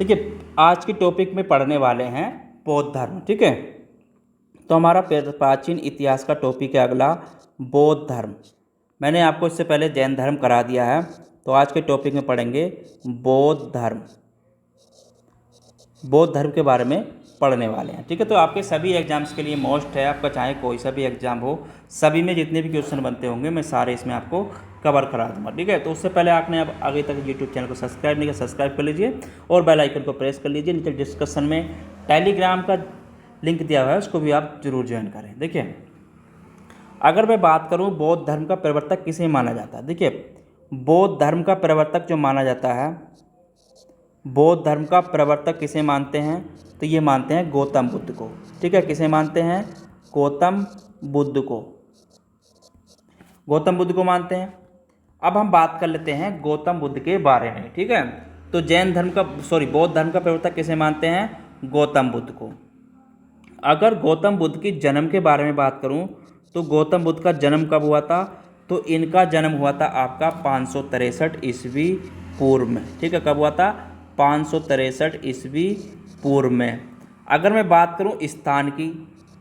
देखिए आज की टॉपिक में पढ़ने वाले हैं बौद्ध धर्म। ठीक है, तो हमारा प्राचीन इतिहास का टॉपिक है अगला बौद्ध धर्म। मैंने आपको इससे पहले जैन धर्म करा दिया है, तो आज के टॉपिक में पढ़ेंगे बौद्ध धर्म। बौद्ध धर्म के बारे में पढ़ने वाले हैं। ठीक है, तो आपके सभी एग्जाम्स के लिए मोस्ट है, आपका चाहे कोई सा भी एग्जाम हो, सभी में जितने भी क्वेश्चन बनते होंगे मैं सारे इसमें आपको कवर करा दूंगा। ठीक है, तो उससे पहले आपने अब आगे तक यूट्यूब चैनल को सब्सक्राइब नहीं किया, सब्सक्राइब कर लीजिए और बेल आइकन को प्रेस कर लीजिए। नीचे डिस्क्रिप्शन में टेलीग्राम का लिंक दिया हुआ है, उसको भी आप जरूर ज्वाइन करें। देखिए, अगर मैं बात करूं बौद्ध धर्म का प्रवर्तक किसे माना जाता है। देखिए, बौद्ध धर्म का प्रवर्तक जो माना जाता है, बौद्ध धर्म का प्रवर्तक किसे मानते हैं, तो ये मानते हैं गौतम बुद्ध को। ठीक है, किसे मानते हैं? गौतम बुद्ध को। गौतम बुद्ध को मानते हैं। अब हम बात कर लेते हैं गौतम बुद्ध के बारे में। ठीक है, तो बौद्ध धर्म का प्रवर्तक किसे मानते हैं? गौतम बुद्ध को। अगर गौतम बुद्ध की जन्म के बारे में बात करूं, तो गौतम बुद्ध का जन्म कब हुआ था? तो इनका जन्म हुआ था आपका 563 ईस्वी पूर्व में। ठीक है, कब हुआ था? 563 ईस्वी पूर्व में। अगर मैं बात करूं स्थान की,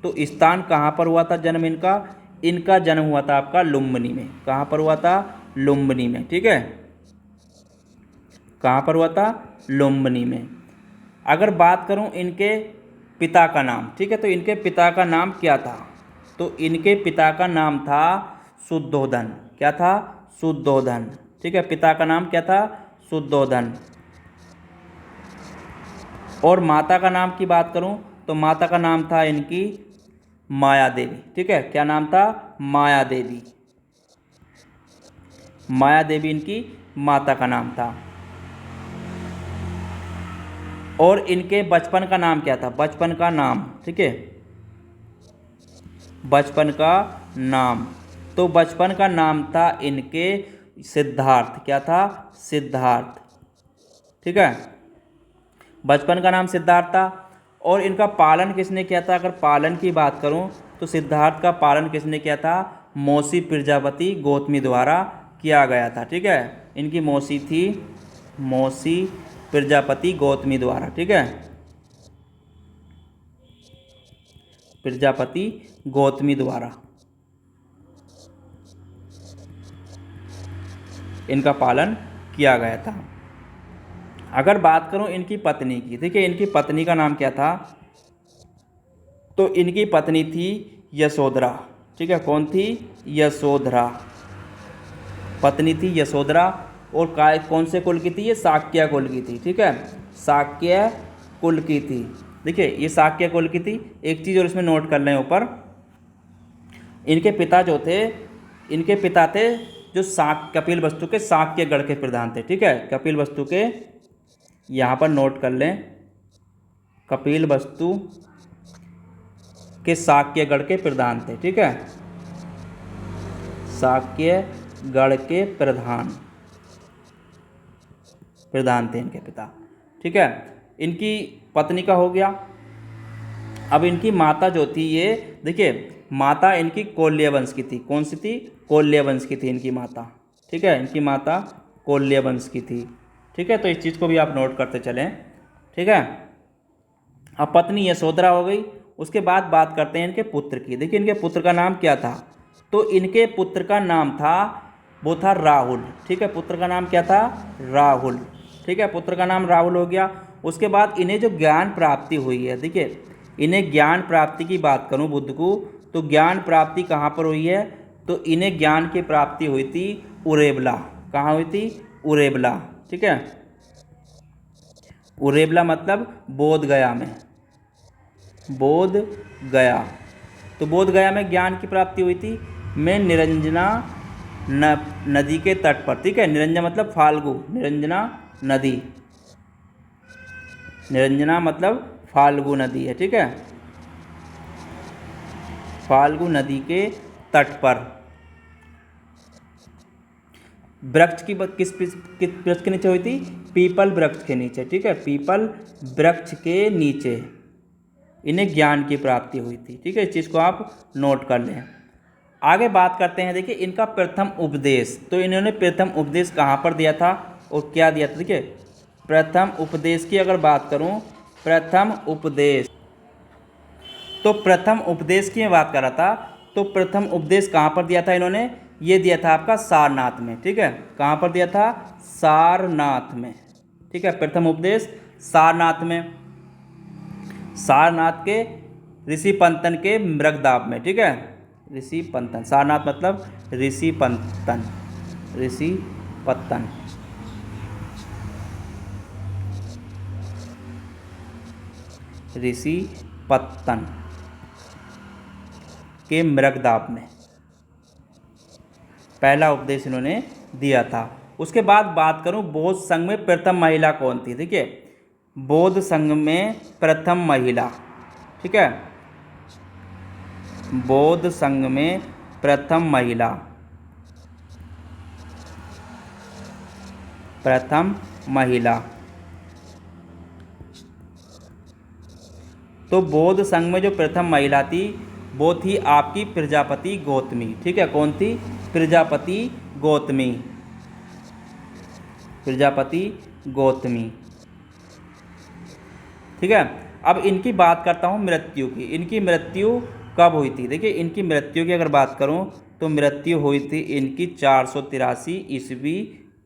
तो स्थान कहाँ पर हुआ था जन्म इनका? इनका जन्म हुआ था आपका लुम्बिनी में। कहाँ पर हुआ था? लुम्बिनी में। ठीक है, कहाँ पर हुआ था? लुम्बिनी में। अगर बात करूं इनके पिता का नाम, ठीक है, तो इनके पिता का नाम क्या था? तो इनके पिता का नाम था शुद्धोधन। क्या था? शुद्धोधन। ठीक है, पिता का नाम क्या था? शुद्धोधन। और माता का नाम की बात करूं, तो माता का नाम था इनकी माया देवी। ठीक है, क्या नाम था? माया देवी। माया देवी इनकी माता का नाम था। और इनके बचपन का नाम क्या था? बचपन का नाम, ठीक है, बचपन का नाम, तो बचपन का नाम था इनके सिद्धार्थ। क्या था? सिद्धार्थ। ठीक है, बचपन का नाम सिद्धार्थ था। और इनका पालन किसने किया था? अगर पालन की बात करूं, तो सिद्धार्थ का पालन किसने किया था? मौसी प्रजापति गौतमी द्वारा किया गया था। ठीक है, इनकी मौसी थी मौसी प्रजापति गौतमी द्वारा। ठीक है, प्रजापति गौतमी द्वारा इनका पालन किया गया था। अगर बात करूं इनकी पत्नी की, देखिए इनकी पत्नी का नाम क्या था? तो इनकी पत्नी थी यशोधरा। ठीक है, कौन थी? यशोधरा। पत्नी थी यशोधरा। और कौन से कुल की थी? ये शाक्य कुल की थी। ठीक है, शाक्य कुल की थी। देखिए, ये शाक्य कुल की थी। एक चीज़ और इसमें नोट कर लें ऊपर, इनके पिता जो थे, इनके पिता थे जो कपिल वस्तु के शाक्य गढ़ के प्रधान थे। ठीक है, कपिल वस्तु के, यहाँ पर नोट कर लें, कपिल वस्तु के शाक्य गढ़ के प्रधान थे। ठीक है, शाक्य गढ़ के प्रधान थे इनके पिता। ठीक है, इनकी पत्नी का हो गया। अब इनकी माता जो थी, ये देखिए, माता इनकी कोल्य वंश की थी। कौन सी थी? कोल्य वंश की थी इनकी माता। ठीक है, इनकी माता कोल्य वंश की थी। ठीक है, तो इस चीज़ को भी आप नोट करते चलें। ठीक है, अब पत्नी यशोधरा हो गई। उसके बाद बात करते हैं इनके पुत्र की। देखिए, इनके पुत्र का नाम क्या था? तो इनके पुत्र का नाम था, वो था राहुल। ठीक है, पुत्र का नाम क्या था? राहुल। ठीक है, पुत्र का नाम राहुल हो गया। उसके बाद इन्हें जो ज्ञान प्राप्ति हुई है, देखिए, इन्हें ज्ञान प्राप्ति की बात करूं बुद्ध को, तो ज्ञान प्राप्ति कहाँ पर हुई है? तो इन्हें ज्ञान की प्राप्ति हुई थी उरेबला। कहाँ हुई थी? उरेबला। ठीक है, उरेबला मतलब बोध गया में। बोध गया, तो बोध गया में ज्ञान की प्राप्ति हुई थी। में निरंजना नदी के तट पर। ठीक है, निरंजना मतलब फाल्गु, निरंजना नदी, निरंजना मतलब फाल्गु नदी है। ठीक है, फाल्गु नदी के तट पर वृक्ष की किस वृक्ष के नीचे हुई थी? पीपल वृक्ष के नीचे। ठीक है, पीपल वृक्ष के नीचे इन्हें ज्ञान की प्राप्ति हुई थी। ठीक है, इस चीज़ को आप नोट कर लें। आगे बात करते हैं, देखिए इनका प्रथम उपदेश। तो इन्होंने प्रथम उपदेश कहाँ पर दिया था और क्या दिया था? देखिए, प्रथम उपदेश की अगर बात करूं, प्रथम उपदेश, तो प्रथम उपदेश की मैं बात कर रहा था, तो प्रथम उपदेश कहाँ पर दिया था इन्होंने, ये दिया था आपका सारनाथ में, ठीक है। कहाँ पर दिया था, सारनाथ में, ठीक है। प्रथम उपदेश सारनाथ में, सारनाथ के ऋषि पंतन के मृगदाब में, ठीक है। ऋषि पंतन, सारनाथ मतलब ऋषि पंतन, ऋषि पत्तन, ऋषि पत्तन के मृगदाब में पहला उपदेश इन्होंने दिया था। उसके बाद बात करूं बौद्ध संघ में प्रथम महिला कौन थी, ठीक है। बौद्ध संघ में प्रथम महिला, ठीक है। बौद्ध संघ में प्रथम महिला, प्रथम महिला, तो बौद्ध संघ में जो प्रथम महिला थी वो थी आपकी प्रजापति गौतमी, ठीक है। कौन थी, प्रजापति गौतमी, प्रजापति गौतमी, ठीक है। अब इनकी बात करता हूँ मृत्यु की। इनकी मृत्यु कब हुई थी, देखिए इनकी मृत्यु की अगर बात करूँ तो मृत्यु हुई थी इनकी 483 ईस्वी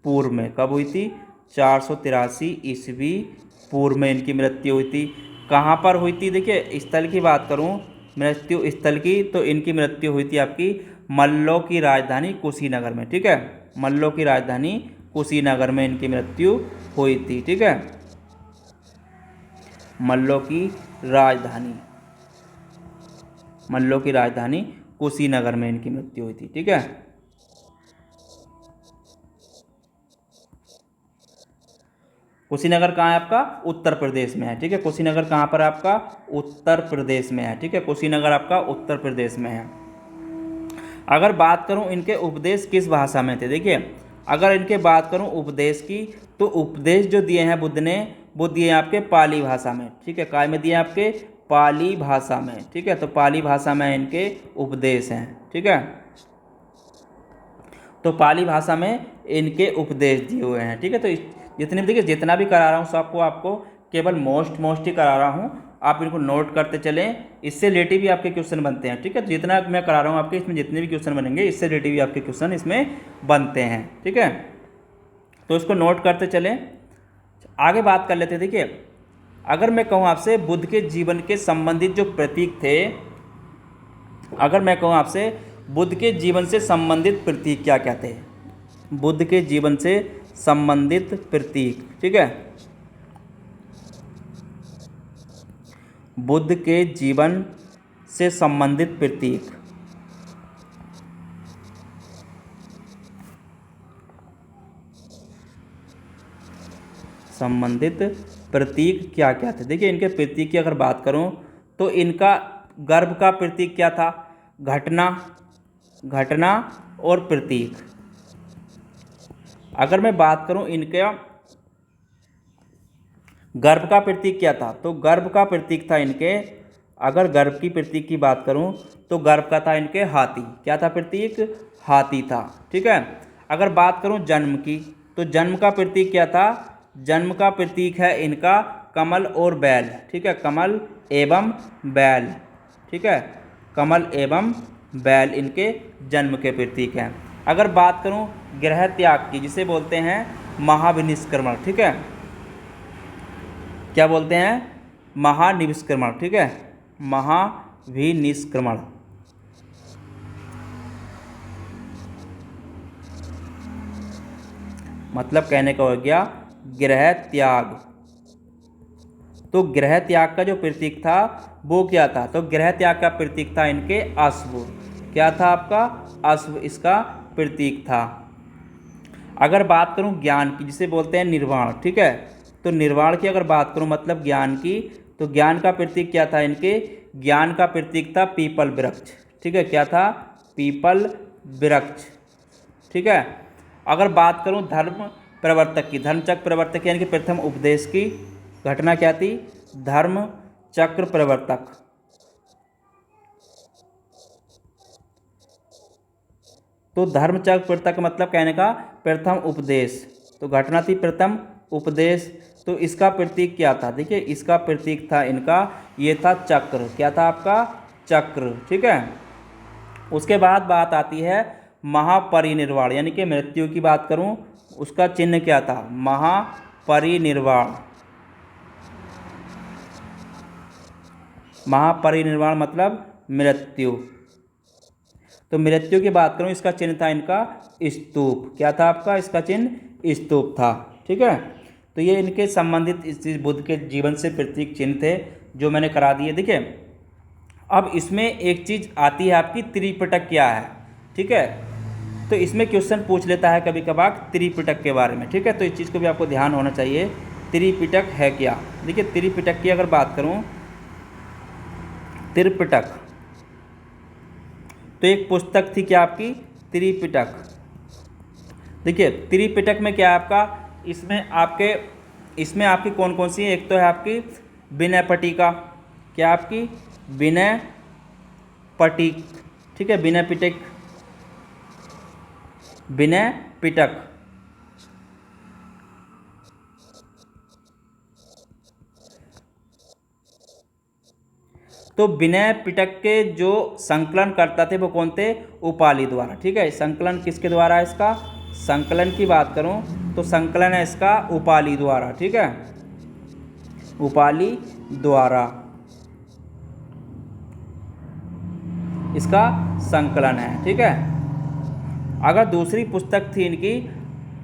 पूर्व में। कब हुई थी, 483 ईस्वी पूर्व में इनकी मृत्यु हुई थी। कहाँ पर हुई थी, देखिए स्थल की बात करूँ, मृत्यु स्थल की, तो इनकी मृत्यु हुई थी आपकी मल्लों की राजधानी कुशीनगर में, ठीक है। मल्लों की राजधानी कुशीनगर में इनकी मृत्यु हुई थी, ठीक है। मल्लों की राजधानी, मल्लों की राजधानी कुशीनगर में इनकी मृत्यु हुई थी, ठीक है। कुशीनगर कहाँ है आपका, उत्तर प्रदेश में है, ठीक है। कुशीनगर कहाँ पर आपका, उत्तर प्रदेश में है, ठीक है। कुशीनगर आपका उत्तर प्रदेश में है। अगर बात करूं इनके उपदेश किस भाषा में थे, देखिए अगर इनके बात करूं उपदेश की, तो उपदेश जो दिए हैं बुद्ध ने, वो दिए हैं आपके पाली भाषा में, ठीक है। काय में दिए आपके, पाली भाषा में, ठीक है। तो पाली भाषा में इनके उपदेश हैं, ठीक है। तो पाली भाषा में इनके उपदेश दिए हुए हैं, ठीक है। तो जितने भी देखिए जितना भी करा रहा हूँ सबको आपको केवल मोस्ट ही करा रहा हूँ, आप इनको नोट करते चलें, इससे रिलेटिव भी आपके क्वेश्चन बनते हैं, ठीक है। जितना मैं करा रहा हूँ आपके, इसमें जितने भी क्वेश्चन बनेंगे इससे रिलेटिव भी आपके क्वेश्चन इसमें बनते हैं, ठीक है। तो इसको नोट करते चलें। आगे बात कर लेते हैं, देखिए अगर मैं कहूँ आपसे बुद्ध के जीवन के संबंधित जो प्रतीक थे, अगर मैं कहूँ आपसे बुद्ध के जीवन से संबंधित प्रतीक क्या क्या थे, बुद्ध के जीवन से संबंधित प्रतीक, ठीक है। बुद्ध के जीवन से संबंधित प्रतीक, संबंधित प्रतीक क्या क्या थे, देखिए इनके प्रतीक की अगर बात करूं तो इनका गर्भ का प्रतीक क्या था, घटना, घटना और प्रतीक। अगर मैं बात करूं इनके गर्भ का प्रतीक क्या था, तो गर्भ का प्रतीक था इनके, अगर गर्भ की प्रतीक की बात करूं तो गर्भ का था इनके हाथी, क्या था प्रतीक, हाथी था, ठीक है। अगर बात करूं जन्म की, तो जन्म का प्रतीक क्या था, जन्म का प्रतीक है इनका कमल और बैल, ठीक है। कमल एवं बैल, ठीक है। कमल एवं बैल इनके जन्म के प्रतीक हैं। अगर बात करूं गृह त्याग की, जिसे बोलते हैं महाविनिष्क्रमण, ठीक है। क्या बोलते हैं, महानिष्क्रमण, ठीक है। महाविनिष्क्रमण, मतलब कहने का हो गया गृह त्याग। तो गृह त्याग का जो प्रतीक था वो क्या था, तो गृह त्याग का प्रतीक था इनके अश्व, क्या था आपका, अश्व इसका प्रतीक था। अगर बात करूं ज्ञान की, जिसे बोलते हैं निर्वाण, ठीक है। तो निर्वाण की अगर बात करूं मतलब ज्ञान की, तो ज्ञान का प्रतीक क्या था इनके, ज्ञान का प्रतीक था पीपल वृक्ष, ठीक है। क्या था, पीपल वृक्ष, ठीक है। अगर बात करूं धर्म प्रवर्तक की, धर्म चक्र प्रवर्तक यानी कि प्रथम उपदेश की घटना क्या थी, धर्म चक्र प्रवर्तक, तो धर्म चक्र प्रवर्तक मतलब कहने का प्रथम उपदेश, तो घटना थी प्रथम उपदेश। तो इसका प्रतीक क्या था? देखिए इसका प्रतीक था इनका, ये था चक्र। क्या था आपका? चक्र। ठीक है। उसके बाद बात आती है महापरिनिर्वाण, यानी कि मृत्यु की बात करूं, उसका चिन्ह क्या था? महापरिनिर्वाण। महापरिनिर्वाण मतलब मृत्यु। तो मृत्यु की बात करूं, इसका चिन्ह था इनका स्तूप। क्या था आपका? इसका चिन्ह स्तूप था। ठीक है। तो ये इनके संबंधित इस बुद्ध के जीवन से प्रतीक चिन्ह थे जो मैंने करा दिए। देखिए अब इसमें एक चीज़ आती है आपकी, त्रिपिटक क्या है? ठीक है। तो इसमें क्वेश्चन पूछ लेता है कभी कभार त्रिपिटक के बारे में। ठीक है। तो इस चीज़ को भी आपको ध्यान होना चाहिए, त्रिपिटक है क्या। देखिए त्रिपिटक की अगर बात करूं, त्रिपिटक तो एक पुस्तक थी क्या आपकी? त्रिपिटक। देखिए त्रिपिटक में क्या है आपका, इसमें आपकी कौन कौन सी है? एक तो है आपकी विनय पटिका। क्या आपकी? विनय पटिक। ठीक है, विनय पिटक, विनय पिटक। तो विनय पिटक के जो संकलन करता थे वो कौन थे? उपाली द्वारा। ठीक है। संकलन किसके द्वारा है इसका? संकलन की बात करूं तो संकलन है इसका उपाली द्वारा। ठीक है, उपाली द्वारा इसका संकलन है। ठीक है। अगर दूसरी पुस्तक थी इनकी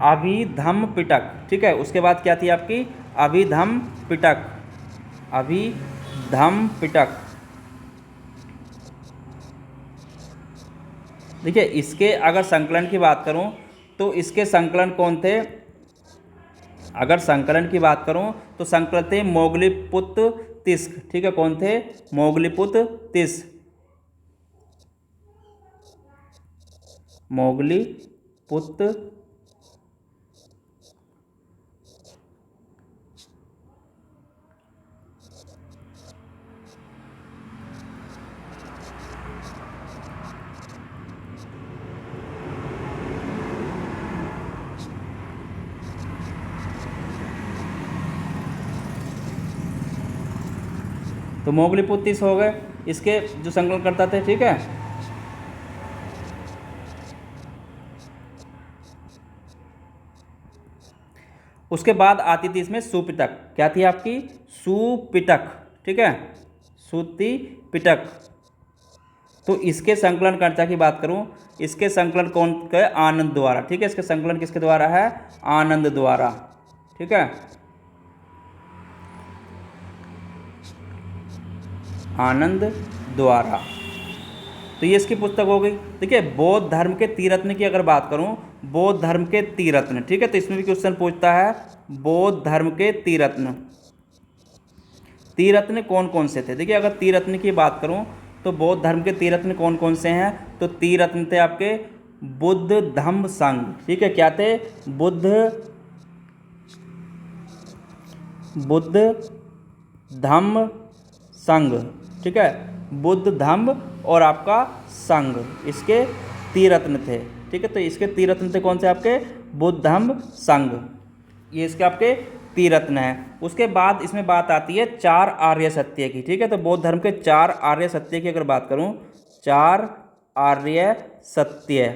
अभिधम्म पिटक। ठीक है। उसके बाद क्या थी आपकी? अभिधम्म पिटक। अभिधम्म पिटक। देखिए इसके अगर संकलन की बात करूं तो इसके संकलन कौन थे? अगर संकलन की बात करूं तो संकलन थे मोगलीपुत्र तिस्क। ठीक है, कौन थे? मोगलीपुत्र तिस्क। मोगलीपुत्र तो मोगलीपुत्र तिस्क हो गए इसके जो संकलन करता थे। ठीक है। उसके बाद आती थी इसमें सुपिटक। क्या थी आपकी? सुपिटक। ठीक है, सूति पिटक। तो इसके संकलनकर्ता की बात करूं, इसके संकलन कौन के? आनंद द्वारा। ठीक है, इसके संकलन किसके द्वारा है? आनंद द्वारा। ठीक है, आनंद द्वारा। तो ये इसकी पुस्तक हो गई। देखिए बौद्ध धर्म के तीरत्न की अगर बात करूं, बौद्ध धर्म के तीरत्न। ठीक है, तो इसमें भी क्वेश्चन पूछता है बौद्ध धर्म के तीरत्न। तीरत्न कौन कौन से थे? देखिए अगर तीरत्न की बात करूं तो बौद्ध धर्म के तीरत्न कौन कौन से हैं? तो तीरत्न थे आपके बुद्ध धम्म संघ। ठीक है, क्या थे? बुद्ध धम्म संघ। ठीक है, बुद्ध धम्म और आपका संघ, इसके तीरत्न थे। ठीक है, तो इसके तीरत्न थे कौन से? आपके बुद्ध धम्म संघ, ये इसके आपके तीरत्न है। उसके बाद इसमें बात आती है चार आर्य सत्य की। ठीक है, तो बौद्ध धर्म के चार आर्य सत्य की अगर बात करूं, चार आर्य सत्य।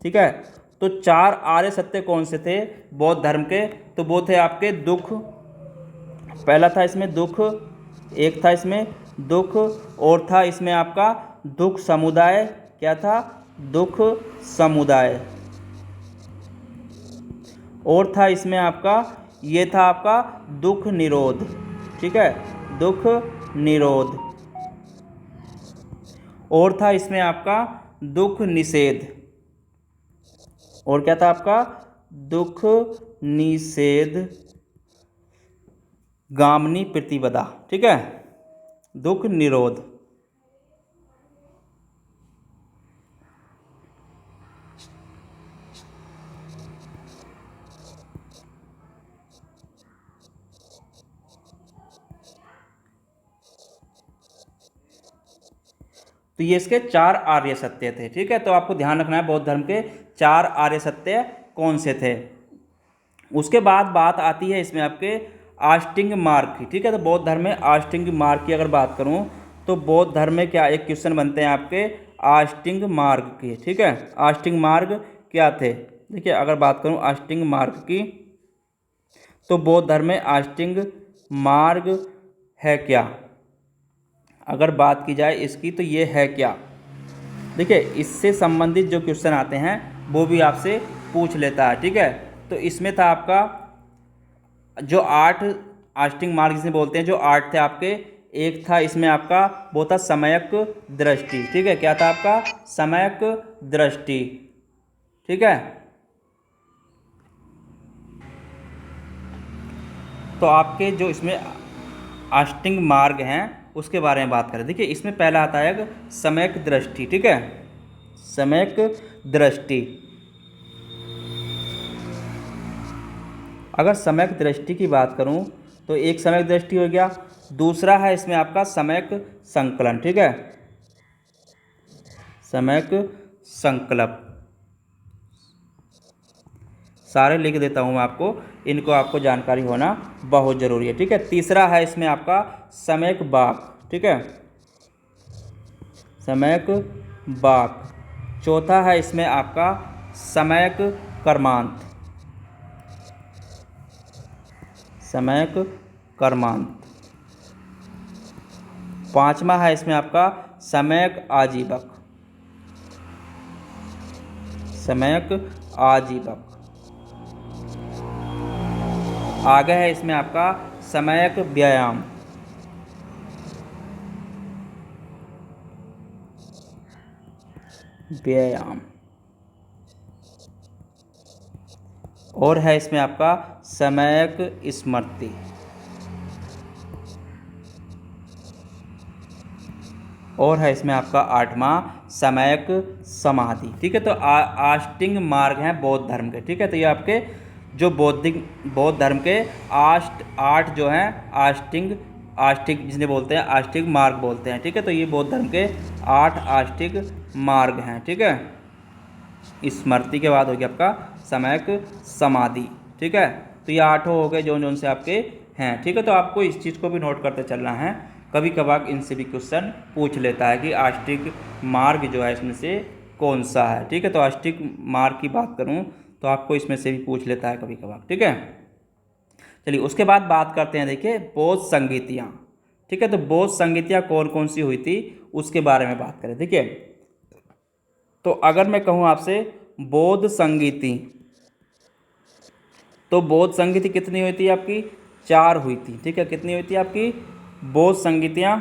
ठीक है, तो चार आर्य सत्य कौन से थे बौद्ध धर्म के? तो वो थे आपके दुख, पहला था इसमें दुख, एक था इसमें दुख, और था इसमें आपका दुख समुदाय। क्या था? दुख समुदाय। और था इसमें आपका, ये था आपका दुख निरोध। ठीक है, दुख निरोध। और था इसमें आपका दुख निषेध। और क्या था आपका? दुख निषेध गामनी प्रतिपदा। ठीक है, दुख निरोध। तो ये इसके चार आर्य सत्य थे। ठीक है, तो आपको ध्यान रखना है बौद्ध धर्म के चार आर्य सत्य कौन से थे। उसके बाद बात आती है इसमें आपके आस्टिंग मार्ग की, ठीक है। तो बौद्ध धर्म में आस्टिंग मार्ग की अगर बात करूं तो बौद्ध धर्म में क्या एक क्वेश्चन बनते हैं आपके आस्टिंग मार्ग के, ठीक है। आस्टिंग मार्ग क्या थे, देखिए अगर बात करूं आस्टिंग मार्ग की तो बौद्ध धर्म में आस्टिंग मार्ग है क्या, अगर बात की जाए इसकी तो ये है क्या। देखिए इससे संबंधित जो क्वेश्चन आते हैं वो भी आपसे पूछ लेता है, ठीक है। तो इसमें था आपका जो 8 आस्टिंग मार्ग जिसे बोलते हैं, जो 8 थे आपके, एक था इसमें आपका वो था सम्यक दृष्टि, ठीक है। क्या था आपका सम्यक दृष्टि, ठीक है। तो आपके जो इसमें आस्टिंग मार्ग हैं उसके बारे में बात करें। देखिए इसमें पहला आता है सम्यक दृष्टि, ठीक है। सम्यक दृष्टि, अगर सम्यक दृष्टि की बात करूं तो एक सम्यक दृष्टि हो गया, दूसरा है इसमें आपका सम्यक संकलन, ठीक है। सम्यक संकल्प, सारे लिख देता हूं मैं आपको, इनको आपको जानकारी होना बहुत ज़रूरी है, ठीक है। तीसरा है इसमें आपका सम्यक वाक, ठीक है, सम्यक वाक। चौथा है इसमें आपका सम्यक कर्मांत, सम्यक कर्मांत। पांचवा है इसमें आपका सम्यक आजीवक, सम्यक आजीवक। आगे है इसमें आपका सम्यक व्यायाम, व्यायाम। और है इसमें आपका सम्यक स्मृति, और है इसमें आपका 8वां सम्यक समाधि, ठीक है। तो आस्टिंग मार्ग हैं बौद्ध धर्म के, ठीक है। तो ये आपके जो बौद्ध धर्म के 8 जो हैं आस्टिक जिन्हें बोलते हैं आस्टिक मार्ग बोलते हैं, ठीक है। तो ये बौद्ध धर्म के 8 आस्टिक मार्ग हैं, ठीक है। स्मृति के बाद हो गया आपका सम्यक समाधि, ठीक है। तो ये 8 हो गए जो से आपके हैं, ठीक है। तो आपको इस चीज़ को भी नोट करते चलना है, कभी कभार इनसे भी क्वेश्चन पूछ लेता है कि आस्टिक मार्ग जो है इसमें से कौन सा है, ठीक है। तो आस्टिक मार्ग की बात करूं तो आपको इसमें से भी पूछ लेता है कभी कभार, ठीक है। चलिए उसके बाद बात करते हैं, देखिए बौद्ध संगीतियाँ, ठीक है। तो बौद्ध संगीतियाँ कौन कौन सी हुई थी उसके बारे में बात करें। देखिए तो अगर मैं कहूँ आपसे बौद्ध संगीति, तो बौद्ध संगीति कितनी हुई थी आपकी, 4 हुई थी, ठीक है। कितनी हुई थी आपकी बौद्ध संगीतियाँ,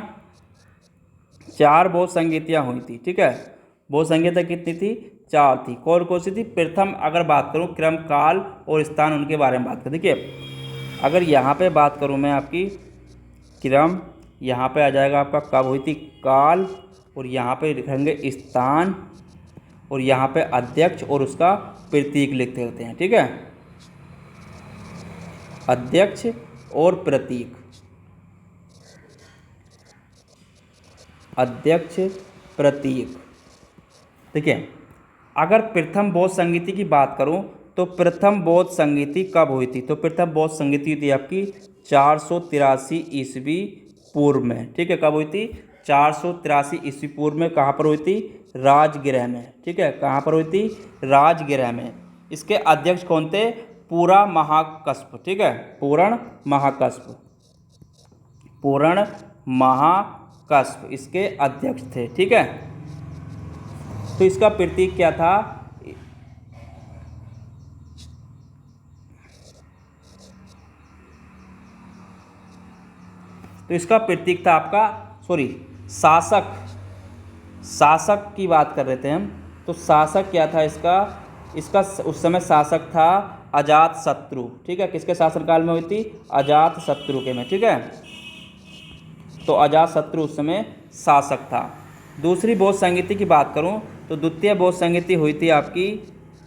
4 बौद्ध संगीतियाँ हुई थी, ठीक है। बौद्ध संगीतियाँ कितनी थी, 4 थी। कौन कौन सी थी, प्रथम अगर बात करूँ क्रम काल और स्थान उनके बारे में बात करें। देखिए अगर यहाँ पे बात करूँ मैं आपकी क्रम, यहाँ पे आ जाएगा आपका कब हुई थी काल, और यहाँ पे लिखेंगे स्थान, और यहाँ पे अध्यक्ष और उसका प्रतीक लिखते होते हैं, ठीक है। अध्यक्ष और प्रतीक, अध्यक्ष प्रतीक। देखिए अगर प्रथम बौद्ध संगीति की बात करूं तो प्रथम बौद्ध संगीति कब हुई थी, तो प्रथम बौद्ध संगीति थी आपकी 483 ईस्वी पूर्व में, ठीक है। कब हुई थी, 483 ईस्वी पूर्व में। कहाँ पर हुई थी, राजगृह में, ठीक है। कहाँ पर हुई थी, राजगृह में। इसके अध्यक्ष कौन थे, पूरा महाकस्प, ठीक है। पूर्ण महाकस्प, पूर्ण महाकस्प इसके अध्यक्ष थे, ठीक है। तो इसका प्रतीक क्या था, तो इसका प्रतीक था आपका शासक, शासक की बात कर रहे थे हम। तो शासक क्या था इसका उस समय शासक था अजातशत्रु, ठीक है। किसके शासनकाल में हुई थी, अजातशत्रु के में, ठीक है। तो अजातशत्रु उस समय शासक था। दूसरी बौद्ध संगीति की बात करूं तो द्वितीय बौद्ध संगीति हुई थी आपकी,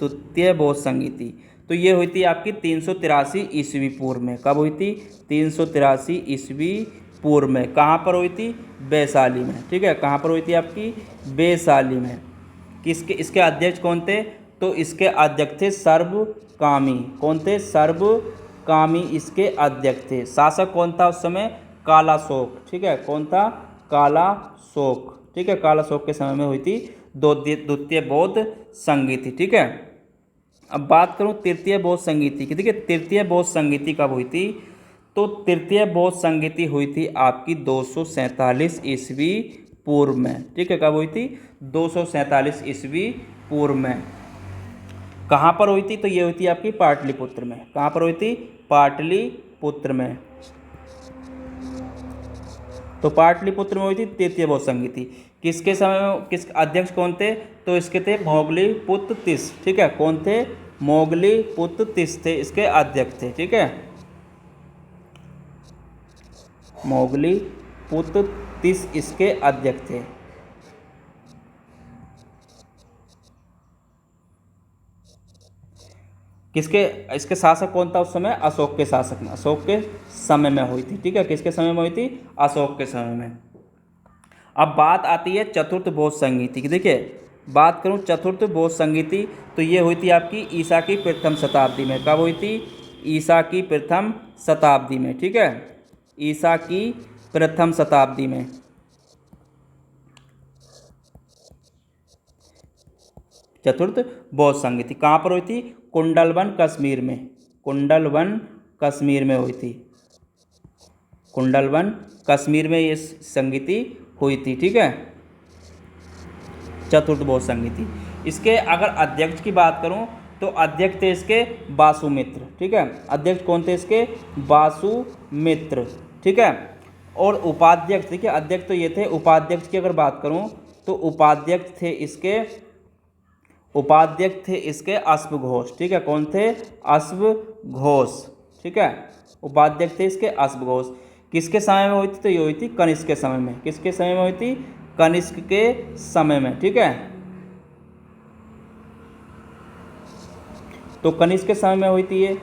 द्वितीय बौद्ध संगीति तो ये हुई थी आपकी 383 ईस्वी पूर्व में। कब हुई थी, 383 ईस्वी पूर्व में। कहाँ पर हुई थी, वैशाली में, ठीक है। कहाँ पर हुई थी आपकी, वैशाली में। किसके इसके अध्यक्ष कौन थे, तो इसके अध्यक्ष थे सर्वकामी। कौन थे? सर्वकामी इसके अध्यक्ष थे। शासक कौन था उस समय? कालाशोक। ठीक है, कौन था? कालाशोक। ठीक है, कालाशोक के समय में हुई थी द्वितीय बौद्ध संगीति। ठीक है, अब बात करूं तृतीय बौद्ध संगीति की। देखिए तृतीय बौद्ध संगीति कब हुई थी? तो तृतीय बौद्ध संगीति हुई थी आपकी 247 ईस्वी पूर्व में। ठीक है, कब हुई थी? 247 ईस्वी पूर्व में। कहाँ पर हुई थी? तो ये हुई थी आपकी पाटलिपुत्र में। कहाँ पर हुई थी? पाटलिपुत्र में। तो पाटलिपुत्र में हुई थी तृतीय बौद्ध संगीति। किसके समय में? किस अध्यक्ष कौन थे? तो इसके थे मोगलीपुत्र तीस। ठीक है, कौन थे? मोगलीपुत्र तीस थे इसके अध्यक्ष थे। ठीक है, मोगलीपुत्र तीस इसके अध्यक्ष थे। किसके? इसके शासक कौन था उस समय? अशोक के शासक में, अशोक के समय में हुई थी। ठीक है, किसके समय में हुई थी? अशोक के समय में। अब बात आती है चतुर्थ बौद्ध संगीति की। देखिए बात करूं चतुर्थ बौद्ध संगीति, तो ये हुई थी आपकी ईसा की प्रथम शताब्दी में। कब हुई थी? ईसा की प्रथम शताब्दी में। ठीक है, ईसा की प्रथम शताब्दी में। चतुर्थ बौद्ध संगीति कहाँ पर हुई थी? कुंडलवन कश्मीर में। कुंडलवन कश्मीर में हुई थी। कुंडलवन कश्मीर में ये संगीति हुई थी। ठीक है, चतुर्थ बौद्ध संगीति। इसके अगर अध्यक्ष की बात करूं तो अध्यक्ष थे इसके वासुमित्र। ठीक है, अध्यक्ष कौन थे इसके? वासुमित्र। ठीक है, और उपाध्यक्ष, देखिए अध्यक्ष तो ये थे। उपाध्यक्ष की अगर बात करूं तो उपाध्यक्ष थे इसके अश्वघोष। ठीक है, कौन थे? अश्वघोष। ठीक है, उपाध्यक्ष थे इसके अश्वघोष। किसके समय में हुई थी? तो ये हुई थी कनिष्क के समय में। किसके समय में हुई थी? कनिष्क के समय में। ठीक है, तो कनिष्क के समय में हुई थी ये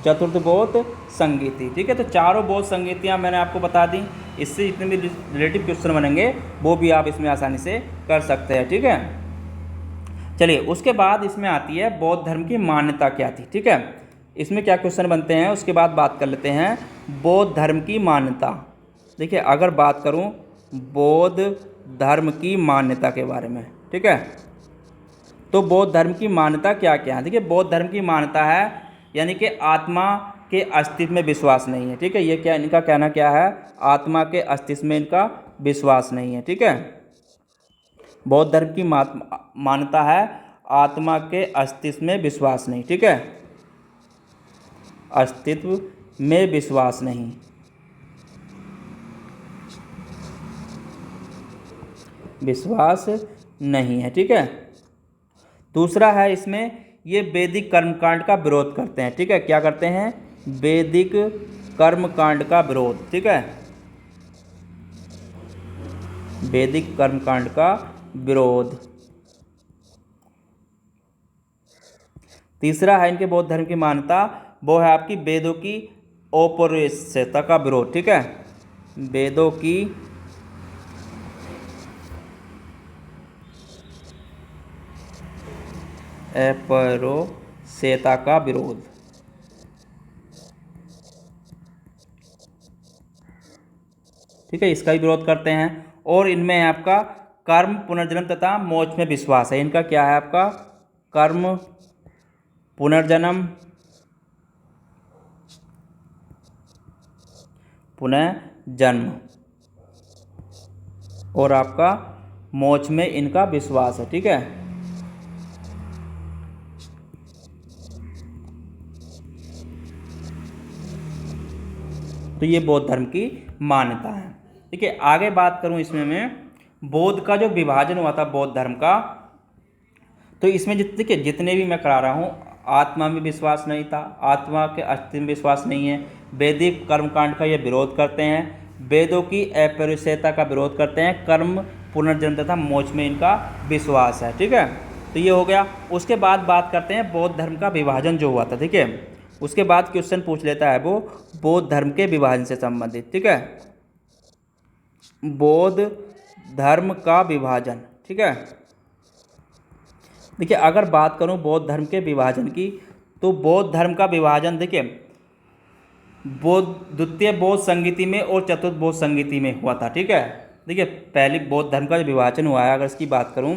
चतुर्थ बौद्ध संगीति। ठीक है, तो चारों बौद्ध संगीतियाँ मैंने आपको बता दी। इससे जितने भी रिलेटिव क्वेश्चन बनेंगे वो भी आप इसमें आसानी से कर सकते हैं। ठीक है, चलिए उसके बाद इसमें आती है बौद्ध धर्म की मान्यता क्या थी। ठीक है, इसमें क्या क्वेश्चन बनते हैं उसके बाद बात कर लेते हैं बौद्ध धर्म की मान्यता। देखिए अगर बात करूं बौद्ध धर्म की मान्यता के बारे में, ठीक है, तो बौद्ध धर्म की मान्यता क्या क्या है? देखिए बौद्ध धर्म की मान्यता है यानी कि आत्मा के अस्तित्व में विश्वास नहीं है। ठीक है, ये क्या इनका कहना क्या है? आत्मा के अस्तित्व में इनका विश्वास नहीं है। ठीक है, बौद्ध धर्म की मान्यता है आत्मा के अस्तित्व में विश्वास नहीं। ठीक है, अस्तित्व में विश्वास नहीं। विश्वास नहीं है। ठीक है, दूसरा है इसमें ये वैदिक कर्मकांड का विरोध करते हैं। ठीक है, क्या करते हैं? वैदिक कर्मकांड का विरोध। ठीक है, वैदिक कर्मकांड का विरोध। तीसरा है इनके बौद्ध धर्म की मान्यता, वो है आपकी वेदों की औपनिवेशिकता का विरोध। ठीक है, वेदों की अपौरुषेयता का विरोध। ठीक है, इसका भी विरोध करते हैं। और इनमें आपका कर्म पुनर्जन्म तथा मोक्ष में विश्वास है। इनका क्या है? आपका कर्म पुनर्जन्म पुनर्जन्म और आपका मोक्ष में इनका विश्वास है। ठीक है, तो ये बौद्ध धर्म की मान्यता है। ठीक है, आगे बात करूं इसमें मैं बौद्ध का जो विभाजन हुआ था बौद्ध धर्म का, तो इसमें देखिए जितने भी मैं करा रहा हूँ आत्मा में विश्वास नहीं था, आत्मा के अस्तित्व में विश्वास नहीं है, वैदिक कर्मकांड का ये विरोध करते हैं, वेदों की अपौरुषेयता का विरोध करते हैं, कर्म पुनर्जन्म तथा मोक्ष में इनका विश्वास है। ठीक है, तो ये हो गया। उसके बाद बात करते हैं बौद्ध धर्म का विभाजन जो हुआ था। ठीक है, उसके बाद क्वेश्चन पूछ लेता है वो बौद्ध धर्म के विभाजन से संबंधित। ठीक है, बौद्ध धर्म का विभाजन। ठीक है, देखिए अगर बात करूं बौद्ध धर्म के विभाजन की, तो बौद्ध धर्म का विभाजन देखिए बौद्ध द्वितीय बौद्ध संगीति में और चतुर्थ बौद्ध संगीति में हुआ था। ठीक है, देखिए पहली बौद्ध धर्म का जो विभाजन हुआ है अगर इसकी बात करूं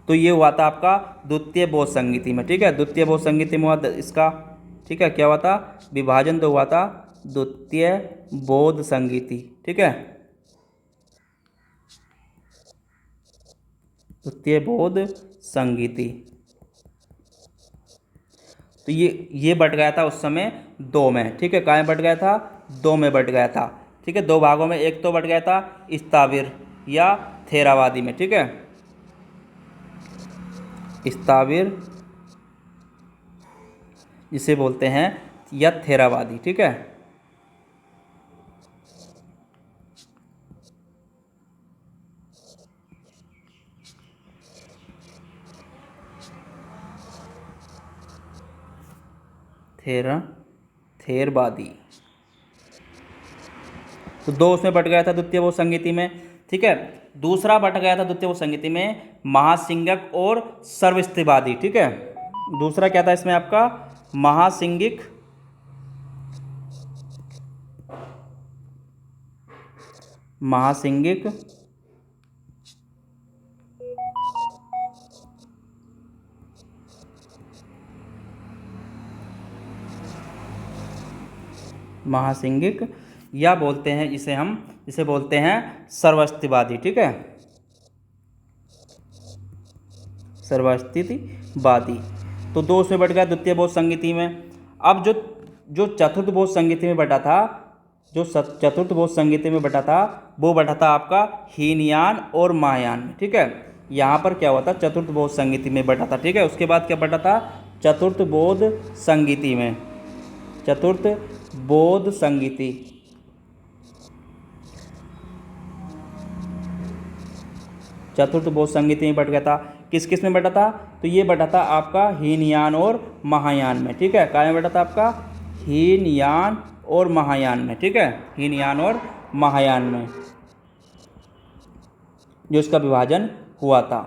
तो ये हुआ था आपका द्वितीय बौद्ध संगीति में। ठीक है, द्वितीय बौद्ध संगीति में हुआ इसका, ठीक है, क्या हुआ था, विभाजन तो हुआ था द्वितीय बौद्ध संगीति। ठीक है, द्वितीय बौद्ध संगीति। तो ये बट गया था उस समय दो में। ठीक है, कहाँ बट गया था, दो में बट गया था। ठीक है, दो भागों में, एक तो बट गया था स्थाविर या थेरावादी में। ठीक है, स्थाविर जिसे बोलते हैं या थेरावादी। ठीक है, थेरवादी। तो दो उसमें बट गया था द्वितीय बौद्ध संगीति में। ठीक है, दूसरा बट गया था द्वितीय बौद्ध संगीति में महासिंगक और सर्वस्तिवादी। ठीक है, दूसरा क्या था इसमें आपका, महासिंगिक महासिंगिक महासिंगिक या बोलते हैं जिसे बोलते हैं सर्वस्तिवादी। ठीक है, सर्वस्तिवादी। तो दो उसमें बट गया द्वितीय बौद्ध संगीति में। अब जो चतुर्थ बौद्ध संगीति में बटा था, जो चतुर्थ बौद्ध संगीति में बटा था, वो बटा था आपका हीनयान और महायान में। ठीक है, यहाँ पर क्या हुआ था, चतुर्थ बौद्ध संगीति में बटा था। ठीक है, उसके बाद क्या बटा था, चतुर्थ बौद्ध संगीति में, चतुर्थ बौद्ध संगीति। चतुर्थ बौद्ध संगीति में बट गया था। किस किस में बटा था, तो ये बटा था आपका हीनयान और महायान में। ठीक है, क्या में बटा था आपका, हीनयान और महायान में। ठीक है, हीनयान और महायान में जो इसका विभाजन हुआ था।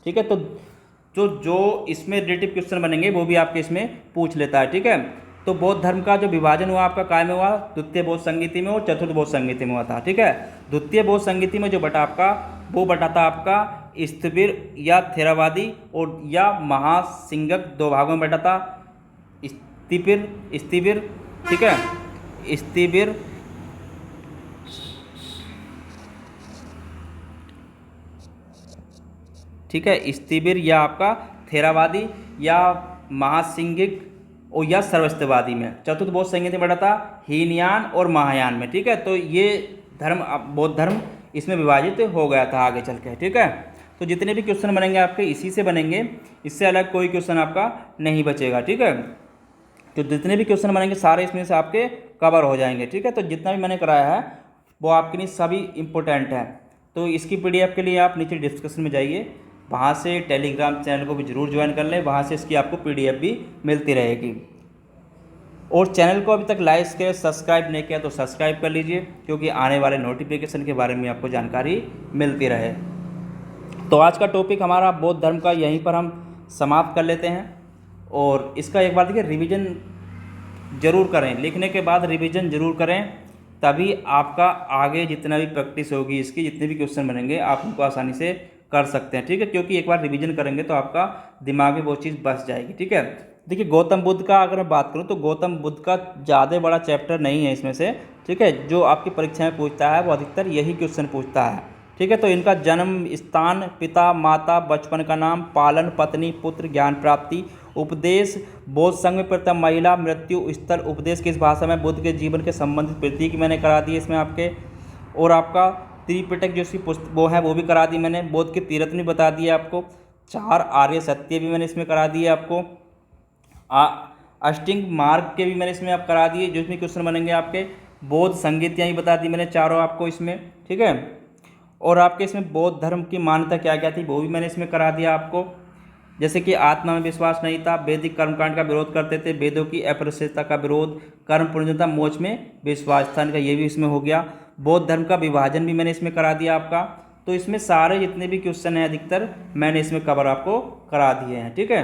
ठीक है, तो जो इसमें रिलेटिव क्वेश्चन बनेंगे वो भी आपके इसमें पूछ लेता है। ठीक है, तो बौद्ध धर्म का जो विभाजन हुआ आपका काय में हुआ, द्वितीय बौद्ध संगीति में और चतुर्थ बौद्ध संगीति में हुआ था। ठीक है, द्वितीय बौद्ध संगीति में जो बटा आपका, वो बटा था आपका स्थाविर या थेरावादी और या महासिंगक, दो भागों में बटा था। स्थिविर, ठीक है, स्थिविर ठीक है, स्थिविर या आपका थेरावादी या महासिंगिक और या सर्वस्तिवादी में। चतुर्थ बौद्ध संगीति में बटा था हीनयान और महायान में। ठीक है, तो ये धर्म, बौद्ध धर्म इसमें विभाजित हो गया था आगे चल के। ठीक है, तो जितने भी क्वेश्चन बनेंगे आपके इसी से बनेंगे, इससे अलग कोई क्वेश्चन आपका नहीं बचेगा। ठीक है, तो जितने भी क्वेश्चन बनेंगे सारे इसमें से आपके कवर हो जाएंगे। ठीक है, तो जितना भी मैंने कराया है वो आपके लिए सभी इम्पोर्टेंट है। तो इसकी PDF के लिए आप नीचे डिस्क्रिप्शन में जाइए, वहाँ से टेलीग्राम चैनल को भी ज़रूर ज्वाइन कर लें, वहाँ से इसकी आपको PDF भी मिलती रहेगी। और चैनल को अभी तक लाइक किया, सब्सक्राइब नहीं किया तो सब्सक्राइब कर लीजिए, क्योंकि आने वाले नोटिफिकेशन के बारे में आपको जानकारी मिलती रहे। तो आज का टॉपिक हमारा बौद्ध धर्म का यहीं पर हम समाप्त कर लेते हैं। और इसका एक बार देखिए रिवीजन ज़रूर करें, लिखने के बाद रिवीजन ज़रूर करें, तभी आपका आगे जितना भी प्रैक्टिस होगी, इसकी जितने भी क्वेश्चन बनेंगे आप उनको आसानी से कर सकते हैं। ठीक है, क्योंकि एक बार रिवीजन करेंगे तो आपका दिमाग में वो चीज़ बस जाएगी। ठीक है, देखिए गौतम बुद्ध का अगर मैं बात करूं तो गौतम बुद्ध का ज़्यादा बड़ा चैप्टर नहीं है इसमें से। ठीक है, जो आपकी परीक्षा में पूछता है वो अधिकतर यही क्वेश्चन पूछता है। ठीक है, तो इनका जन्म स्थान, पिता माता, बचपन का नाम, पालन, पत्नी, पुत्र, ज्ञान प्राप्ति, उपदेश, बौद्ध संघ में प्रथम महिला, मृत्यु स्थल, उपदेश किस भाषा में, बुद्ध के जीवन के संबंधित प्रतीक मैंने करा दिए इसमें आपके। और आपका त्रिपिटक जो इसकी पुस्तक वो है वो भी करा दी मैंने, बौद्ध के तीर्थ भी बता दिए आपको, 4 आर्य सत्य भी मैंने इसमें करा दिए आपको, अष्टांग मार्ग के भी मैंने इसमें आप करा दिए, जो इसमें क्वेश्चन बनेंगे आपके। बौद्ध संगीतियाँ ही बता दी मैंने चारों आपको इसमें। ठीक है, और आपके इसमें बौद्ध धर्म की मान्यता क्या क्या थी वो भी मैंने इसमें करा दिया आपको। जैसे कि आत्मा में विश्वास नहीं था, वैदिक कर्मकांड का विरोध करते थे, वेदों की अपरिशुद्धता का विरोध, कर्म पूर्णता, मोक्ष में विश्वास था इनका, ये भी इसमें हो गया। बौद्ध धर्म का विभाजन भी मैंने इसमें करा दिया आपका। तो इसमें सारे जितने भी क्वेश्चन हैं अधिकतर मैंने इसमें कवर आपको करा दिए हैं। ठीक है,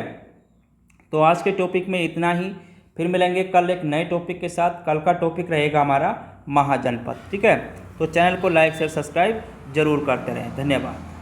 तो आज के टॉपिक में इतना ही। फिर मिलेंगे कल एक नए टॉपिक के साथ। कल का टॉपिक रहेगा हमारा महाजनपद। ठीक है, तो चैनल को लाइक शेयर सब्सक्राइब जरूर करते रहें। धन्यवाद।